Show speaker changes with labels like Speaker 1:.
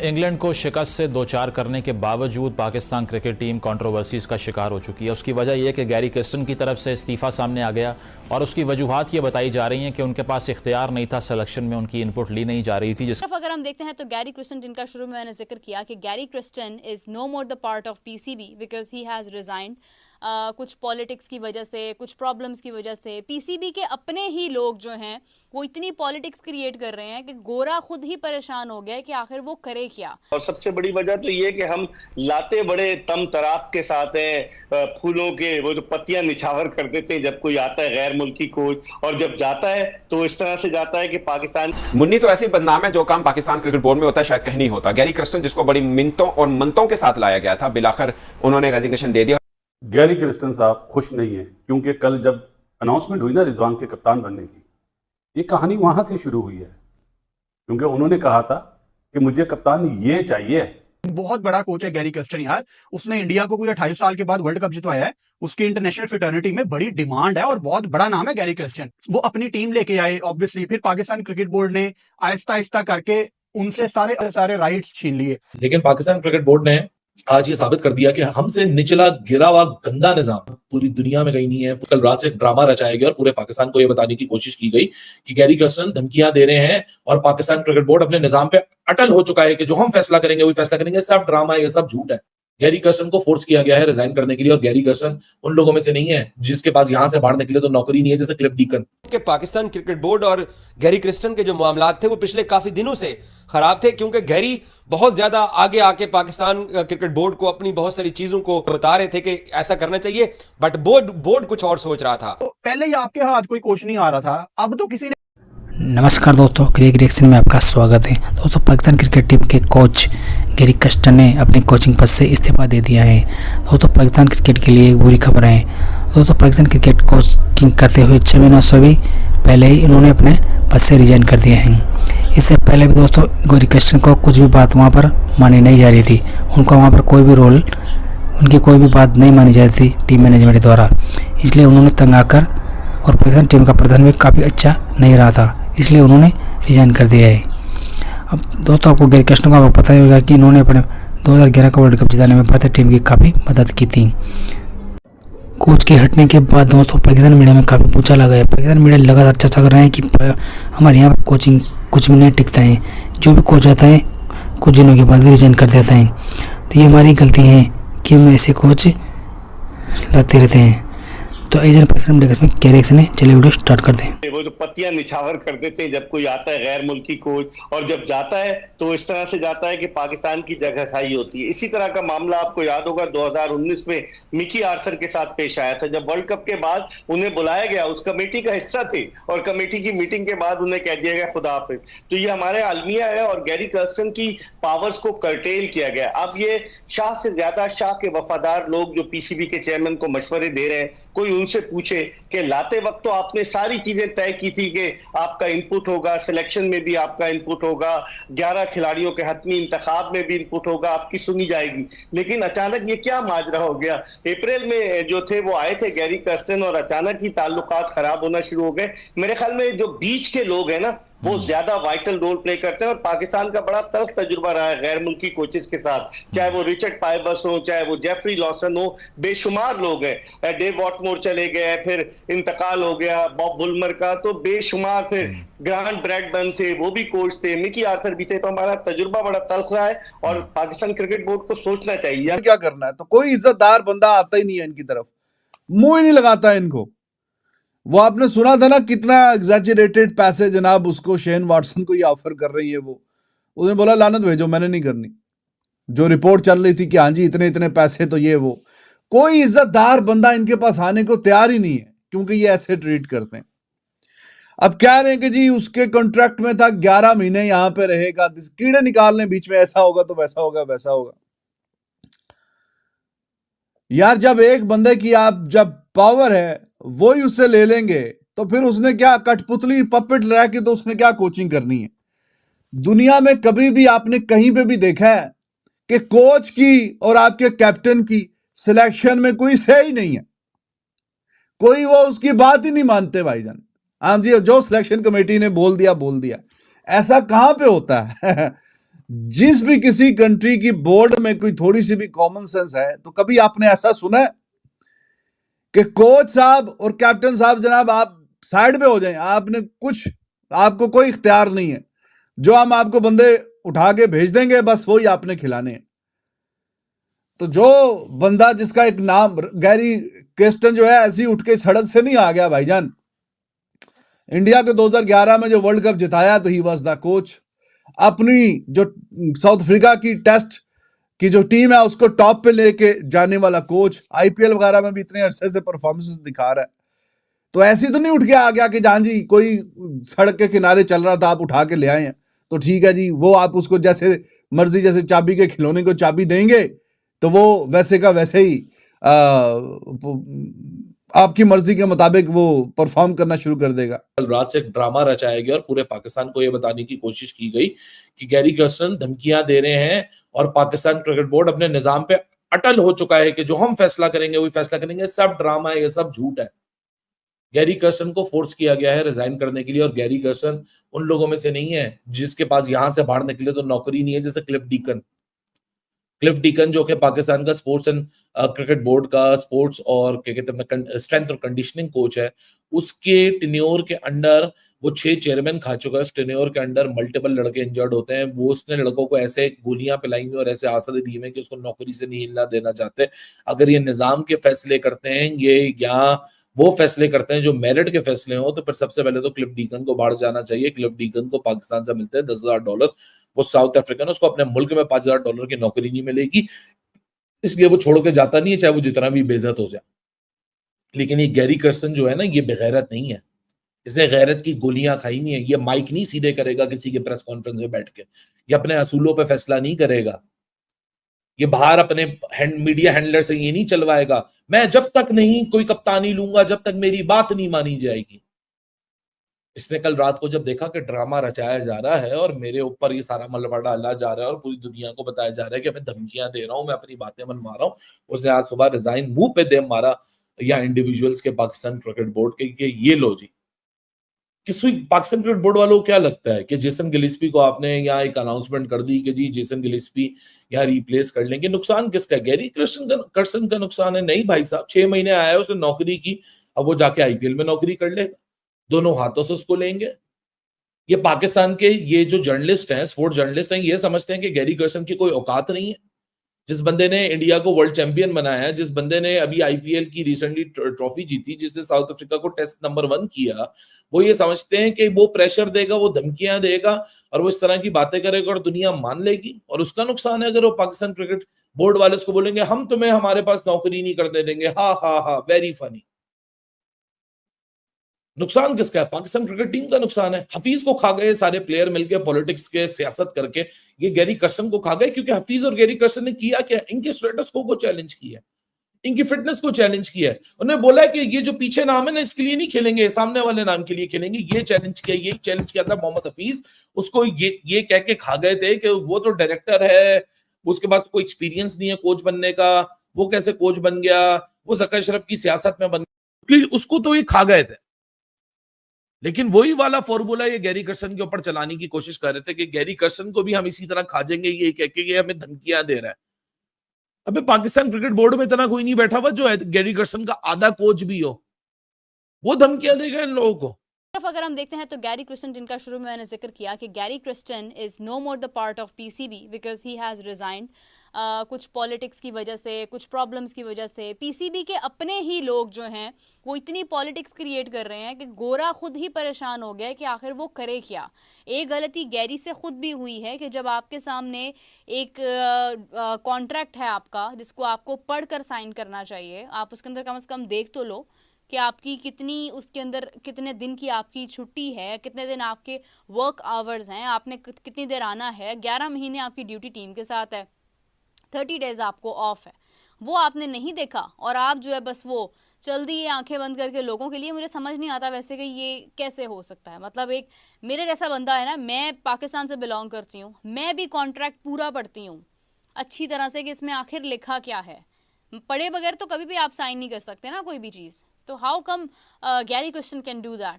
Speaker 1: England को शिकस्त से दो चार करने के बावजूद पाकिस्तान क्रिकेट टीम कंट्रोवर्सीज का शिकार हो चुकी है। उसकी वजह यह कि गैरी क्रिस्टन की तरफ से इस्तीफ़ा सामने आ गया और उसकी वजूहात ये बताई जा रही हैं कि उनके पास इख्तियार नहीं था, सिलेक्शन में उनकी इनपुट ली नहीं जा रही थी।
Speaker 2: अगर हम देखते हैं तो गैरी क्रिस्टन, जिनका शुरू में मैंने जिक्र किया कि Gary Kirsten is no more the part of PCB because he has resigned. कुछ पॉलिटिक्स की वजह से, कुछ प्रॉब्लम्स की वजह से पीसीबी के अपने ही लोग जो हैं वो इतनी पॉलिटिक्स क्रिएट कर रहे हैं कि गोरा खुद ही परेशान हो गया है कि आखिर वो करे क्या।
Speaker 3: और सबसे बड़ी वजह तो ये कि हम लाते बड़े तम तराक के साथ हैं, फूलों के वो जो पत्तियां निछावर कर देते हैं जब कोई आता है गैर मुल्की कोच, और जब जाता है तो इस तरह से जाता है कि पाकिस्तान
Speaker 4: मुन्नी तो ऐसी बदनाम है जो काम पाकिस्तान क्रिकेट बोर्ड में होता है शायद कहीं नहीं होता। गैरी क्रिस्टन जिसको बड़ी मिन्नतों और मनतों के साथ लाया गया था, बिलाखिर उन्होंने रेजिग्नेशन दे दिया।
Speaker 5: गैरी क्रिस्टन साहब खुश नहीं है क्योंकि कल जब अनाउंसमेंट हुई ना रिजवान के कप्तान बनने की, ये कहानी वहां से शुरू हुई है क्योंकि उन्होंने कहा था कि मुझे कप्तान ये चाहिए।
Speaker 6: बहुत बड़ा कोच है गैरी क्रिस्टन यार, उसने इंडिया को कोई 28 साल के बाद वर्ल्ड कप जितवाया है, उसकी इंटरनेशनल फ्रेटर्निटी में बड़ी डिमांड है और बहुत बड़ा नाम है गैरी क्रिस्टन। वो अपनी टीम लेके आए ऑब्वियसली, फिर पाकिस्तान क्रिकेट बोर्ड ने आहिस्ता आहिस्ता करके उनसे सारे राइट्स छीन लिए।
Speaker 7: लेकिन पाकिस्तान क्रिकेट बोर्ड ने आज ये साबित कर दिया कि हमसे निचला गिरा हुआ गंदा निजाम पूरी दुनिया में कहीं नहीं है। कल रात से ड्रामा रचाया गया और पूरे पाकिस्तान को ये बताने की कोशिश की गई कि गैरी क्रिस्टन धमकियां दे रहे हैं और पाकिस्तान क्रिकेट बोर्ड अपने निजाम पे अटल हो चुका है कि जो हम फैसला करेंगे वही फैसला करेंगे। सब ड्रामा है, ये सब झूठ है। गैरी क्रिस्टन को फोर्स किया गया है रिजाइन करने के लिए और गैरी क्रिस्टन उन लोगों में से नहीं है जिसके पास यहां से बाहर निकले तो नौकरी नहीं है, जैसे क्लिफ डीकन
Speaker 8: के। पाकिस्तान क्रिकेट बोर्ड और गैरी क्रिस्टन के जो मामलात थे वो पिछले काफी दिनों से खराब थे क्योंकि गैरी बहुत ज्यादा आगे आके पाकिस्तान क्रिकेट बोर्ड को अपनी बहुत सारी चीजों को बता रहे थे कि ऐसा करना चाहिए, बट बोर्ड कुछ और सोच रहा था।
Speaker 6: तो पहले ही आपके हाथ कोई कोच नहीं आ रहा था, अब तो किसी ने।
Speaker 9: नमस्कार दोस्तों, क्रिकेट रिएक्शन में आपका स्वागत है। दोस्तों, पाकिस्तान क्रिकेट टीम के कोच गैरी क्रिस्टन ने अपनी कोचिंग पद से इस्तीफा दे दिया है। दोस्तों, पाकिस्तान क्रिकेट के लिए एक बुरी खबर है। दोस्तों, पाकिस्तान क्रिकेट कोचिंग करते हुए 6 महीनों से भी पहले ही इन्होंने अपने पद से रिजाइन कर दिया है। इससे पहले भी दोस्तों गैरी क्रिस्टन को कुछ भी बात वहाँ पर मानी नहीं जा रही थी, उनको वहाँ पर कोई भी रोल, उनकी कोई भी बात नहीं मानी जा रही थी टीम मैनेजमेंट द्वारा। इसलिए उन्होंने तंग आकर, और पाकिस्तान टीम का प्रदर्शन भी काफ़ी अच्छा नहीं रहा था, इसलिए उन्होंने रिजाइन कर दिया है। अब दोस्तों, आपको गैरी क्रिस्टन का पता ही होगा कि इन्होंने अपने 2011 का वर्ल्ड कप जिताने में भारतीय टीम की काफ़ी मदद की थी। कोच के हटने के बाद दोस्तों पाकिस्तान मीडिया में काफ़ी पूछा लगा है। पाकिस्तान मीडिया लगातार चर्चा कर रहे हैं कि हमारे यहाँ पर कोचिंग कुछ भी नहीं टिकता है, जो भी कोच आता है कुछ दिनों के बाद रिजाइन कर देता है। तो ये हमारी गलती है कि हम ऐसे कोच लाते रहते हैं। तो पाकिस्तान मीडिया में क्या रिएक्शन है, चलिए वीडियो स्टार्ट करते हैं।
Speaker 3: वो जो पत्तियां निछावर कर देते हैं जब कोई आता है गैर मुल्की कोच, और जब जाता है तो इस तरह से जाता है कि पाकिस्तान की जगहसाई होती है। इसी तरह का मामला आपको याद होगा 2019 में मिकी आर्थर के साथ पेश आया था, जब वर्ल्ड कप के बाद उन्हें बुलाया गया, उस कमेटी का हिस्सा थे और कमेटी की मीटिंग के बाद उन्हें कह दिया गया खुदा हाफिज। तो ये हमारे आलमिया है और गैरी क्रिस्टन की पावर्स को कर्टेल किया गया। अब ये शाह से ज्यादा शाह के वफादार लोग जो पीसीबी के चेयरमैन को मशवरे दे रहे हैं, कोई उनसे पूछे कि लाते वक्त तो आपने सारी चीजें तय की थी कि आपका इनपुट होगा, सिलेक्शन में भी आपका इनपुट होगा, 11 खिलाड़ियों के हतमी इंतखाब में भी इनपुट होगा, आपकी सुनी जाएगी। लेकिन अचानक ये क्या माजरा हो गया? अप्रैल में जो थे वो आए थे गैरी क्रिस्टन और अचानक ही ताल्लुकात खराब होना शुरू हो गए। मेरे ख्याल में जो बीच के लोग हैं ना वो ज्यादा वाइटल रोल प्ले करते हैं और पाकिस्तान का बड़ा तल्ख तजुर्बा रहा है गैर मुल्की कोचेस के साथ, चाहे वो रिचर्ड पाइबस हो, चाहे वो जेफरी लॉसन हो, बेशुमार लोग हैं। डेव वॉटमोर चले गए, फिर इंतकाल हो गया बॉब बुलमर का, तो बेशुमार, फिर ग्रांट ब्रैडबर्न थे, वो भी कोच थे, मिकी आर्थर भी थे। तो हमारा तजुर्बा बड़ा तल्ख रहा है और पाकिस्तान क्रिकेट बोर्ड को सोचना चाहिए यार
Speaker 10: क्या करना है। तो कोई इज्जतदार बंदा आता ही नहीं है इनकी तरफ, मुंह ही नहीं लगाता है इनको। वो आपने सुना था ना कितना एग्जैजरेटेड पैसे जनाब उसको शेन वाटसन को ये ऑफर कर रही है। वो उसने बोला लानत भेजो, मैंने नहीं करनी। जो रिपोर्ट चल रही थी कि हाँ जी इतने इतने पैसे, तो ये वो कोई इज्जतदार बंदा इनके पास आने को तैयार ही नहीं है क्योंकि ये ऐसे ट्रीट करते हैं। अब कह रहे हैं कि जी उसके कॉन्ट्रैक्ट में था 11 महीने यहां पे रहेगा, कीड़े निकाल लें बीच में, ऐसा होगा तो वैसा होगा, वैसा होगा। यार जब एक बंदे की आप जब पावर है वो ही उससे ले लेंगे तो फिर उसने क्या कठपुतली पपेट लगा के तो उसने क्या कोचिंग करनी है? दुनिया में कभी भी आपने कहीं पे भी देखा है कि कोच की और आपके कैप्टन की सिलेक्शन में कोई सही नहीं है? कोई वो उसकी बात ही नहीं मानते भाईजान। आप जी जो सिलेक्शन कमेटी ने बोल दिया, ऐसा कहां पे होता है? जिस भी किसी कंट्री की बोर्ड में कोई थोड़ी सी भी कॉमन सेंस है, तो कभी आपने ऐसा सुना है कि कोच साहब और कैप्टन साहब जनाब आप साइड पे हो जाएं, आपको कोई इख्तियार नहीं है, जो हम आपको बंदे उठा के भेज देंगे बस वही आपने खिलाने हैं। तो जो बंदा जिसका एक नाम गैरी क्रेस्टन जो है ऐसी उठ के सड़क से नहीं आ गया भाईजान। इंडिया के 2011 में जो वर्ल्ड कप जिताया तो ही वाज द कोच। अपनी जो साउथ अफ्रीका की टेस्ट की जो टीम है उसको टॉप पे लेके जाने वाला कोच, आईपीएल वगैरह में भी इतने अरसे से परफॉर्मेंसेस दिखा रहा है। तो ऐसी तो नहीं उठ के आ गया कि जान जी कोई सड़क के किनारे चल रहा था आप उठा के ले आए हैं तो ठीक है जी, वो आप उसको जैसे मर्जी, जैसे चाबी के खिलौने को चाबी देंगे तो वो वैसे का वैसे ही आपकी मर्जी के मुताबिक वो परफॉर्म करना शुरू कर देगा।
Speaker 7: कल रात से एक ड्रामा रचाया गया और पूरे पाकिस्तान को यह बताने की कोशिश की गई कि गैरी कर्स्टन धमकियां दे रहे हैं और पाकिस्तान क्रिकेट बोर्ड अपने निजाम पे अटल हो चुका है कि जो हम फैसला करेंगे वही फैसला करेंगे। सब ड्रामा है, ये सब झूठ है। गैरी कर्स्टन को फोर्स किया गया है रिजाइन करने के लिए और गैरी कर्स्टन उन लोगों में से नहीं है जिसके पास यहां से बाहर निकले तो नौकरी नहीं है, जैसे क्लिफ डीकन जो कि पाकिस्तान का स्पोर्ट्स एंड क्रिकेट बोर्ड का स्पोर्ट्स और क्या कहते हैं स्ट्रेंथ और कंडीशनिंग कोच है। उसके टेन्योर के अंडर वो 6 चेयरमैन खा चुका है। उस टेन्योर के अंडर मल्टीपल लड़के इंजर्ड होते हैं। वो उसने लड़कों को ऐसे गोलियां पिलाई हुई और ऐसे आसरे दिए हुए कि उसको नौकरी से नहीं हिलना देना चाहते। अगर ये निजाम के फैसले करते हैं, ये यहाँ वो फैसले करते हैं जो मेरिट के फैसले हो, तो फिर सबसे पहले तो क्लिफ डीकन को बाहर जाना चाहिए। क्लिफ डीकन को पाकिस्तान से मिलते हैं $10,000, वो साउथ अफ्रीकन, उसको अपने मुल्क में $5,000 की नौकरी नहीं मिलेगी, इसलिए वो छोड़ के जाता नहीं है चाहे वो जितना भी बेइज्जत हो जाए। लेकिन ये गैरी कर्स्टन जो है ना, ये बेगैरत नहीं है, इसने गैरत की गोलियां खाई नहीं है। ये माइक नहीं सीधे करेगा किसी के प्रेस कॉन्फ्रेंस में बैठ के, ये अपने असूलों पे फैसला नहीं करेगा, ये बाहर अपने मीडिया हैंडलर से ये नहीं चलवाएगा मैं जब तक नहीं कोई कप्तानी लूंगा जब तक मेरी बात नहीं मानी जाएगी। इसने कल रात को जब देखा कि ड्रामा रचाया जा रहा है और मेरे ऊपर ये सारा मलबा डाला जा रहा है और पूरी दुनिया को बताया जा रहा है कि मैं धमकियां दे रहा हूं, मैं अपनी बातें मनवा रहा हूं, उसने आज सुबह रिजाइन मुंह पे दे मारा या इंडिविजुअल्स के पाकिस्तान क्रिकेट बोर्ड के ये लो जी। किसी पाकिस्तान क्रिकेट बोर्ड वालों को क्या लगता है कि जेसन गिलिस्पी को आपने यहाँ एक अनाउंसमेंट कर दी कि जी जेसन गिलिस्पी यहाँ रिप्लेस कर लेंगे, नुकसान किसका? गैरी कर्स्टन का नुकसान है? नहीं भाई साहब, 6 महीने आया उसने नौकरी की, अब वो जाके आईपीएल में नौकरी कर लेगा, दोनों हाथों से उसको लेंगे। ये पाकिस्तान के ये जो जर्नलिस्ट हैं, स्पोर्ट्स जर्नलिस्ट हैं, ये समझते हैं कि गैरी कर्स्टन की कोई औकात नहीं है। जिस बंदे ने इंडिया को वर्ल्ड चैंपियन बनाया है, जिस बंदे ने अभी आईपीएल की रिसेंटली ट्रॉफी जीती, जिसने साउथ अफ्रीका को टेस्ट नंबर 1 किया, वो ये समझते हैं कि वो प्रेशर देगा, वो धमकियां देगा और वो इस तरह की बातें करेगा और दुनिया मान लेगी और उसका नुकसान है। अगर वो पाकिस्तान क्रिकेट बोर्ड वाले उसको बोलेंगे हम तुम्हें हमारे पास नौकरी नहीं करने देंगे, हा हा हा, वेरी फनी। नुकसान किसका है? पाकिस्तान क्रिकेट टीम का नुकसान है। हफीज को खा गए सारे प्लेयर मिलकर पॉलिटिक्स के सियासत करके, ये गैरी कर्स्टन को खा गए क्योंकि हफीज और गैरी कर्स्टन ने किया क्या? इनके स्टेटस को चैलेंज किया, इनकी फिटनेस को चैलेंज किया है। उन्होंने बोला है कि ये जो पीछे नाम है ना इसके लिए नहीं खेलेंगे, सामने वाले नाम के लिए खेलेंगे। ये चैलेंज किया, यही चैलेंज किया था मोहम्मद हफीज। उसको ये कह के खा गए थे कि वो तो डायरेक्टर है, उसके पास कोई एक्सपीरियंस नहीं है कोच बनने का, वो कैसे कोच बन गया, वो ज़का अशरफ की सियासत में बन गया, उसको तो ये खा गए थे। लेकिन वही वाला फॉर्मूला ये गैरी कर्स्टन के ऊपर चलाने की कोशिश कर रहे थे कि गैरी कर्स्टन को भी हम इसी तरह खा जाएंगे, ये कह के ये हमें धमकियां दे रहा है। अबे पाकिस्तान क्रिकेट बोर्ड में इतना कोई नहीं बैठा हुआ जो है गैरी कर्स्टन का आधा कोच भी हो, वो धमकियां देगा इन लोगों को।
Speaker 2: अगर हम देखते हैं तो गैरी क्रिस्टन, जिनका शुरू में मैंने जिक्र किया कि Gary Kirsten is no more the part of PCB because he has resigned. कुछ पॉलिटिक्स की वजह से, कुछ प्रॉब्लम्स की वजह से पीसीबी के अपने ही लोग जो हैं वो इतनी पॉलिटिक्स क्रिएट कर रहे हैं कि गोरा खुद ही परेशान हो गया है कि आखिर वो करे क्या। एक गलती गैरी से खुद भी हुई है कि जब आपके सामने एक कॉन्ट्रैक्ट है आपका जिसको आपको पढ़कर साइन करना चाहिए, आप उसके अंदर कम से कम देख तो लो कि आपकी कितनी, उसके अंदर कितने दिन की आपकी छुट्टी है, कितने दिन आपके वर्क आवर्स हैं, आपने कितनी देर आना है, 11 महीने आपकी ड्यूटी टीम के साथ है, 30 डेज आपको ऑफ है, वो आपने नहीं देखा और आप जो है बस वो चल दी आंखें बंद करके लोगों के लिए। मुझे समझ नहीं आता वैसे कि ये कैसे हो सकता है। मतलब एक मेरे जैसा बंदा है ना, मैं पाकिस्तान से बिलोंग करती हूँ, मैं भी कॉन्ट्रैक्ट पूरा पढ़ती हूँ अच्छी तरह से कि इसमें आखिर लिखा क्या है। पढ़े बगैर तो कभी भी आप साइन नहीं कर सकते ना कोई भी चीज़। तो how come Gary Kristen can do that?